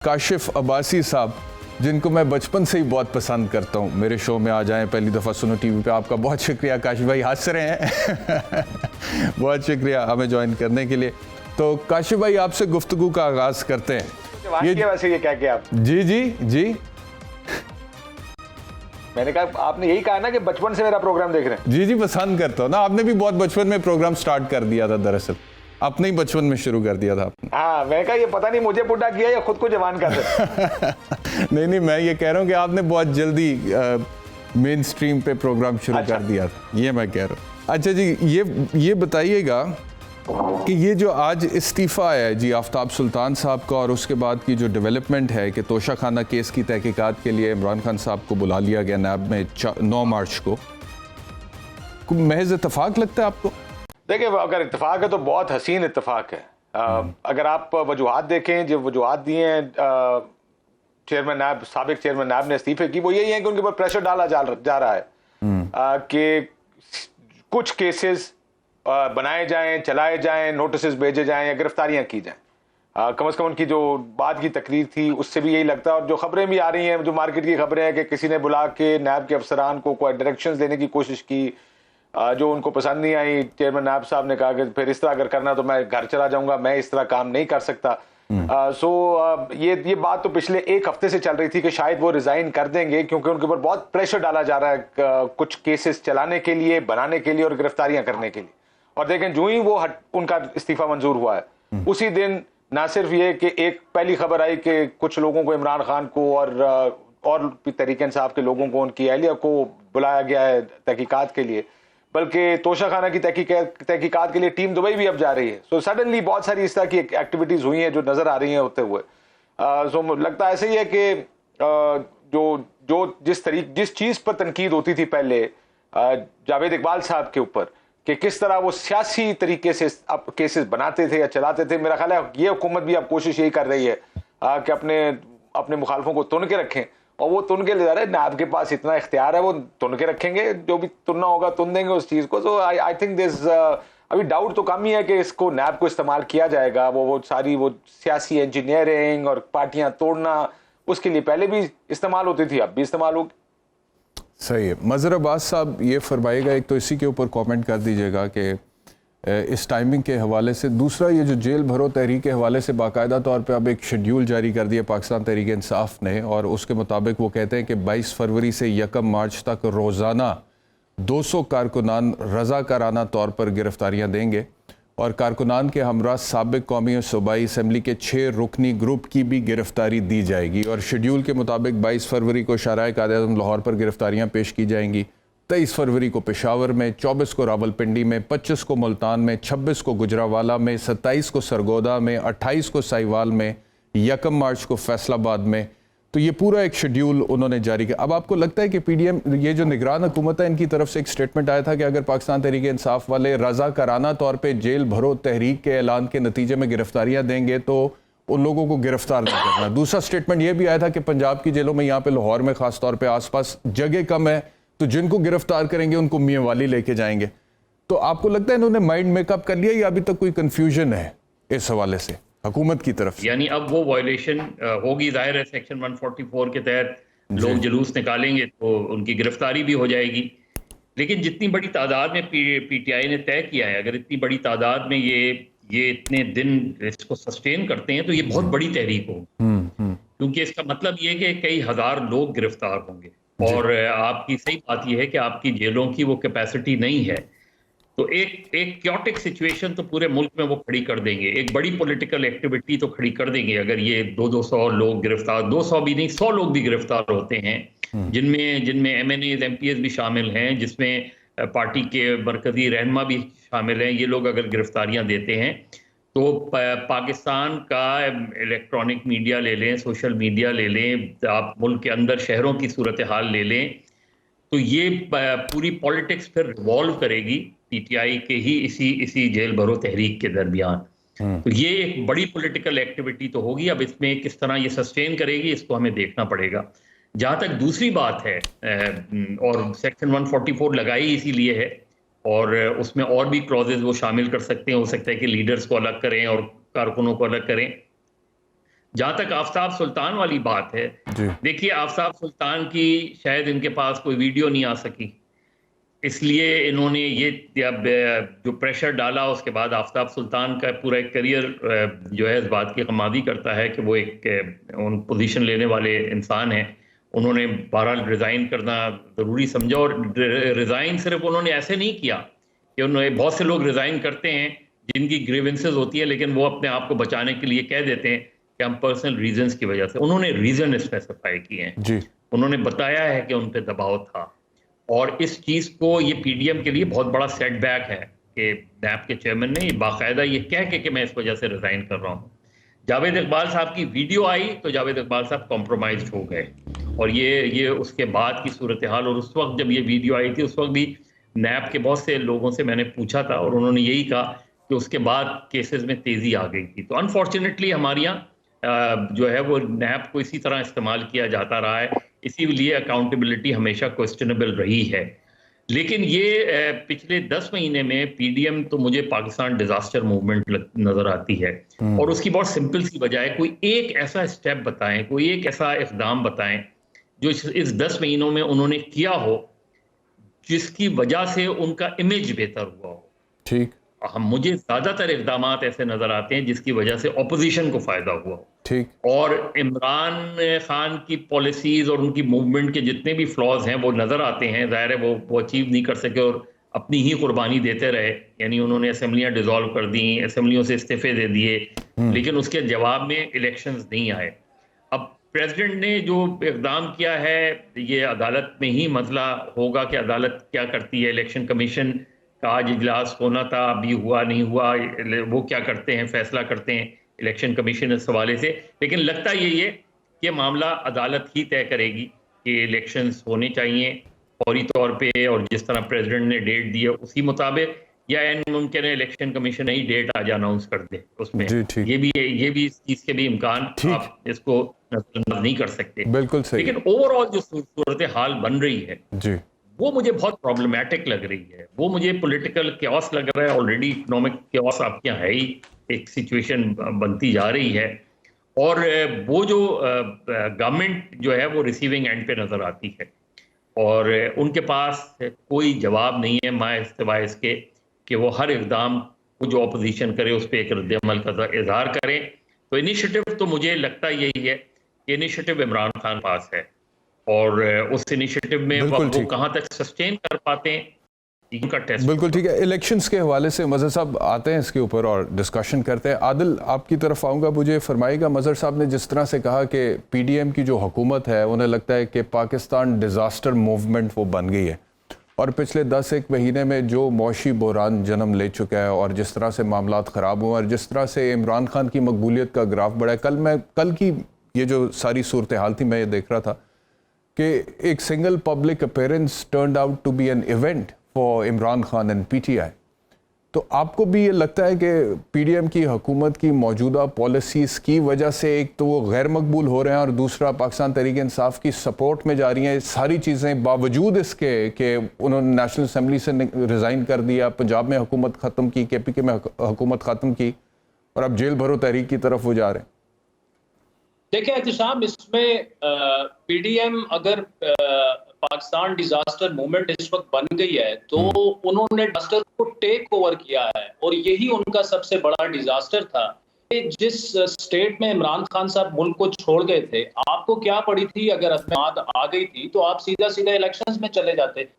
काशिफ अब्बासी साहब, जिनको मैं बचपन से ही बहुत पसंद करता हूँ, मेरे शो में आ जाएं पहली दफ़ा सुनो टीवी पे। आपका बहुत शुक्रिया काशिफ भाई, हंस रहे हैं बहुत शुक्रिया हमें ज्वाइन करने के लिए। तो काशिफ भाई, आपसे गुफ्तगू का आगाज़ करते हैं। वैसे ये क्या किया आप? जी जी जी, मैंने कहा आपने यही कहा ना कि बचपन से मेरा प्रोग्राम देख रहे हैं। जी जी, पसंद करता हूँ ना। आपने भी बहुत बचपन में प्रोग्राम स्टार्ट कर दिया था, दरअसल अपने ही बचपन में शुरू कर दिया था आपने। हाँ, मैंने कहा ये पता नहीं मुझे बुढ़ा किया या खुद को जवान कर रहे नहीं, मैं ये कह रहा हूँ कि आपने बहुत जल्दी मेन स्ट्रीम पे प्रोग्राम शुरू कर दिया था, ये मैं कह रहा हूँ। अच्छा जी, ये बताइएगा कि ये जो आज इस्तीफ़ा है जी आफ्ताब सुल्तान साहब का, और उसके बाद की जो डेवलपमेंट है कि तोशाखाना केस की तहकीकात के लिए इमरान खान साहब को बुला लिया गया नैब में 9 मार्च को, महज इत्तेफाक लगता है आपको? देखिए, अगर इत्तेफाक है तो बहुत हसीन इत्तेफाक है। अगर आप वजूहात देखें, जो वजूहात दिए हैं चेयरमैन नैब, साबिक चेयरमैन नैब ने इस्तीफे की, वो यही है कि उनके ऊपर प्रेशर डाला जा रहा है कि कुछ केसेस बनाए जाएं, चलाए जाएं, नोटिस भेजे जाएं या गिरफ्तारियां की जाएं। कम से कम उनकी जो बाद की तकरीर थी उससे भी यही लगता है, और जो खबरें भी आ रही हैं, जो मार्केट की खबरें हैं कि किसी ने बुला के नैब के अफसरान को कोई डायरेक्शंस देने की कोशिश की जो उनको पसंद नहीं आई। चेयरमैन नैब साहब ने कहा कि फिर इस तरह अगर करना तो मैं घर चला जाऊंगा, मैं इस तरह काम नहीं कर सकता। ये बात तो पिछले एक हफ्ते से चल रही थी कि शायद वो रिजाइन कर देंगे, क्योंकि उनके ऊपर बहुत प्रेशर डाला जा रहा है कुछ केसेस चलाने के लिए, बनाने के लिए और गिरफ्तारियां करने के लिए। और देखें, जो ही वो उनका इस्तीफा मंजूर हुआ है, उसी दिन ना सिर्फ ये कि एक पहली खबर आई कि कुछ लोगों को, इमरान खान को और तहरीक इंसाफ के लोगों को, उनकी अहलिया को बुलाया गया है तहकीकात के लिए, बल्कि तोशाखाना की तहकीकात के लिए टीम दुबई भी अब जा रही है। सो सडनली बहुत सारी इस तरह की एक्टिविटीज हुई हैं जो नजर आ रही हैं होते हुए। सो लगता है ऐसे ही है कि जिस चीज पर तनकीद होती थी पहले जावेद इकबाल साहब के ऊपर, कि किस तरह वो सियासी तरीके से अब केसेस बनाते थे या चलाते थे, मेरा ख्याल है ये हुकूमत भी अब कोशिश यही कर रही है कि अपने मुखालफों को तुन के रखें, और वो तुन के ले जा रहे हैं। नैब के पास इतना इख्तियार है, वो तुन के रखेंगे, जो भी तुनना होगा तुन देंगे उस चीज को। तो आई थिंक दिस अभी डाउट तो कम ही है कि इसको नैब को इस्तेमाल किया जाएगा। वो सारी वो सियासी इंजीनियरिंग और पार्टियां तोड़ना, उसके लिए पहले भी इस्तेमाल होती थी, अब भी इस्तेमाल होगी। सही है। मज़हर अब्बास साहब, ये फरमाइएगा, एक तो इसी के ऊपर कमेंट कर दीजिएगा कि इस टाइमिंग के हवाले से, दूसरा ये जो जेल भरो तहरीक के हवाले से बाकायदा तौर पे अब एक शेड्यूल जारी कर दिया पाकिस्तान तहरीक इंसाफ ने, और उसके मुताबिक वो कहते हैं कि 22 फरवरी से 1 मार्च तक रोज़ाना 200 कारकुनान रज़ाकाराना तौर पर गिरफ्तारियाँ देंगे, और कारकुनान के हमरा साबिक कौमी और सूबाई असम्बली के 6 रुकनी ग्रुप की भी गिरफ्तारी दी जाएगी। और शेड्यूल के मुताबिक 22 फरवरी को शाहराह कायद-ए-आज़म लाहौर पर गिरफ्तारियाँ पेश की जाएंगी, 23 फरवरी को पेशावर में, 24 को रावलपिंडी में, 25 को मुल्तान में, 26 को गुजरावाला में, 27 को सरगोदा में, 28 को साहिवाल में, 1 मार्च को फैसलाबाद में। तो ये पूरा एक शेड्यूल उन्होंने जारी किया। अब आपको लगता है कि पीडीएम, ये जो निगरान हुकूमत है, इनकी तरफ से एक स्टेटमेंट आया था कि अगर पाकिस्तान तहरीक इंसाफ वाले रज़ाकाराना तौर पे जेल भरो तहरीक के ऐलान के नतीजे में गिरफ्तारियां देंगे तो उन लोगों को गिरफ्तार नहीं करना। दूसरा स्टेटमेंट ये भी आया था कि पंजाब की जेलों में, यहाँ पे लाहौर में खास तौर पर आसपास जगह कम है, तो जिनको गिरफ्तार करेंगे उनको मियाँ वाली लेके जाएंगे। तो आपको लगता है इन्होंने माइंड मेकअप कर लिया, या अभी तक कोई कंफ्यूजन है इस हवाले से हुकूमत की तरफ? यानी अब वो वायलेशन होगी, जाहिर है सेक्शन 144 के तहत लोग जुलूस निकालेंगे तो उनकी गिरफ्तारी भी हो जाएगी। लेकिन जितनी बड़ी तादाद में पीटीआई ने तय किया है, अगर इतनी बड़ी तादाद में ये इतने दिन इसको सस्टेन करते हैं तो ये बहुत बड़ी तहरीक होगी, क्योंकि इसका मतलब ये कि कई हजार लोग गिरफ्तार होंगे। और आपकी सही बात यह है कि आपकी जेलों की वो कैपेसिटी नहीं है, तो एक क्योटिक सिचुएशन तो पूरे मुल्क में वो खड़ी कर देंगे, एक बड़ी पॉलिटिकल एक्टिविटी तो खड़ी कर देंगे अगर ये 200 लोग गिरफ्तार, 200 भी नहीं 100 लोग भी गिरफ्तार होते हैं, जिनमें MNAs MPs भी शामिल हैं, जिसमें पार्टी के मरकजी रहनुमा भी शामिल हैं। ये लोग अगर गिरफ्तारियां देते हैं तो पाकिस्तान का इलेक्ट्रॉनिक मीडिया ले लें, सोशल मीडिया ले लें, आप मुल्क के अंदर शहरों की सूरत हाल ले लें, तो ये पूरी पॉलिटिक्स फिर रिवॉल्व करेगी पीटीआई के ही इसी जेल भरो तहरीक के दरमियान। तो ये एक बड़ी पॉलिटिकल एक्टिविटी तो होगी। अब इसमें किस तरह ये सस्टेन करेगी, इसको हमें देखना पड़ेगा। जहां तक दूसरी बात है, और सेक्शन 144 लगाई इसीलिए है, और उसमें और भी क्लॉजेज वो शामिल कर सकते हैं। हो सकता है कि लीडर्स को अलग करें और कारकुनों को अलग करें। जहां तक आफ्ताब सुल्तान वाली बात है, देखिए आफ्ताब सुल्तान की शायद इनके पास कोई वीडियो नहीं आ सकी, इसलिए इन्होंने ये अब जो प्रेशर डाला, उसके बाद आफ्ताब सुल्तान का पूरा एक करियर जो है इस बात की कमादी करता है कि वो एक उन पोजीशन लेने वाले इंसान हैं। उन्होंने बहरहाल रिज़ाइन करना ज़रूरी समझा, और रिज़ाइन सिर्फ उन्होंने ऐसे नहीं किया कि उन्होंने, बहुत से लोग रिज़ाइन करते हैं जिनकी ग्रीवेंसेस होती है, लेकिन वो अपने आप को बचाने के लिए कह देते हैं कि हम पर्सनल रीजंस की वजह से। उन्होंने रीज़न स्पेसिफाई किए हैं, उन्होंने बताया है कि उन पर दबाव था, और इस चीज़ को, ये पीडीएम के लिए बहुत बड़ा सेटबैक है कि नैब के चेयरमैन ने बाकायदा ये कह के कि मैं इस वजह से रिज़ाइन कर रहा हूँ। जावेद इकबाल साहब की वीडियो आई तो जावेद इकबाल साहब कॉम्प्रोमाइज हो गए, और ये उसके बाद की सूरत हाल। और उस वक्त जब ये वीडियो आई थी, उस वक्त भी नैब के बहुत से लोगों से मैंने पूछा था, और उन्होंने यही कहा कि उसके बाद केसेस में तेज़ी आ गई थी। तो अनफॉर्चुनेटली हमारे यहाँ जो है वो नैब को इसी तरह इस्तेमाल किया जाता रहा है, इसीलिए अकाउंटेबिलिटी हमेशा क्वेश्चनेबल रही है। लेकिन ये पिछले 10 महीने में पीडीएम तो मुझे पाकिस्तान डिजास्टर मूवमेंट नजर आती है, और उसकी बहुत सिंपल सी वजह है, कोई एक ऐसा स्टेप बताएं, कोई एक ऐसा इकदाम बताएं जो इस 10 महीनों में उन्होंने किया हो, जिसकी वजह से उनका इमेज बेहतर हुआ हो। ठीक, मुझे ज्यादातर इकदाम ऐसे नजर आते हैं जिसकी वजह से ऑपोजिशन को फायदा हुआ हो। ठीक, और इमरान खान की पॉलिसीज और उनकी मूवमेंट के जितने भी फ्लॉज हैं वो नजर आते हैं। जाहिर है वो अचीव नहीं कर सके और अपनी ही कुर्बानी देते रहे, यानी उन्होंने असेंबलियां डिसॉल्व कर दी, असेंबलियों से इस्तीफे दे दिए, लेकिन उसके जवाब में इलेक्शंस नहीं आए। अब प्रेसिडेंट ने जो इकदाम किया है, ये अदालत में ही मसला होगा कि अदालत क्या करती है। इलेक्शन कमीशन का आज इजलास होना था, अभी हुआ नहीं हुआ, वो क्या करते हैं, फैसला करते हैं इलेक्शन कमीशन इस हवाले से। लेकिन लगता यही है कि मामला अदालत ही तय करेगी कि इलेक्शंस होने चाहिए फौरी तौर पे, और जिस तरह प्रेसिडेंट ने डेट दी है उसी मुताबिक, या एन मुमकिन है इलेक्शन कमीशन नई डेट आज अनाउंस कर दे उसमें। ये भी इस चीज के भी इम्कान, आप इसको नजरअंदाज नहीं कर सकते। बिल्कुल सही। लेकिन ओवरऑल जो सूरत हाल बन रही है जी, वो मुझे बहुत प्रॉब्लमेटिक लग रही है। वो मुझे पॉलिटिकल केओस लग रहा है, ऑलरेडी इकोनॉमिक केओस आपके यहाँ है ही, एक सिचुएशन बनती जा रही है, और वो जो गवर्नमेंट जो है वो रिसीविंग एंड पे नजर आती है, और उनके पास कोई जवाब नहीं है माए इस्तेवाए इसके कि वो हर इकदाम को जो अपोजिशन करे उस पर एक रद्द-ए-अमल का इजहार करें। तो इनिशिएटिव तो मुझे लगता यही है कि इनिशिएटिव इमरान खान पास है, और उस इनिशिएटिव में वो कहां तक सस्टेन कर पाते हैं, इनका टेस्ट। बिल्कुल ठीक है। इलेक्शंस के हवाले से मजहर साहब आते हैं इसके ऊपर और डिस्कशन करते हैं। आदिल, आपकी तरफ आऊँगा, मुझे फरमाइएगा, मजहर साहब ने जिस तरह से कहा कि पीडीएम की जो हुकूमत है उन्हें लगता है कि पाकिस्तान डिज़ास्टर मूवमेंट वो बन गई है, और पिछले 10-1 महीने में जो मौशी बहरान जन्म ले चुका है, और जिस तरह से मामलात ख़राब हुए, और जिस तरह से इमरान खान की मकबूलियत का ग्राफ बढ़ा है। कल की ये जो सारी सूरत हाल थी, मैं ये देख रहा था कि एक single public appearance turned out to be an event for Imran Khan and PTI. तो आपको भी ये लगता है कि पीडीएम की हुकूमत की मौजूदा पॉलिसीज़ की वजह से एक तो वो गैर मकबूल हो रहे हैं, और दूसरा पाकिस्तान तहरीक-ए-इंसाफ की सपोर्ट में जा रही हैं सारी चीज़ें, बावजूद इसके कि उन्होंने नेशनल असम्बली से रिज़ाइन कर दिया, पंजाब में हुकूमत ख़त्म की, केपीके में हुकूमत ख़त्म की, और अब जेल भरो तहरीक की तरफ वो जा रहे हैं? देखिए एहतिशाम, इसमें पीडीएम अगर पाकिस्तान डिजास्टर मूवमेंट इस वक्त बन गई है तो उन्होंने डिजास्टर को टेक ओवर किया है, और यही उनका सबसे बड़ा डिजास्टर था। जिस स्टेट में इमरान खान साहब मुल्क को छोड़ गए थे, आपको क्या पड़ी थी? अगर अजमात आ गई थी तो आप सीधा सीधा इलेक्शंस में चले जाते।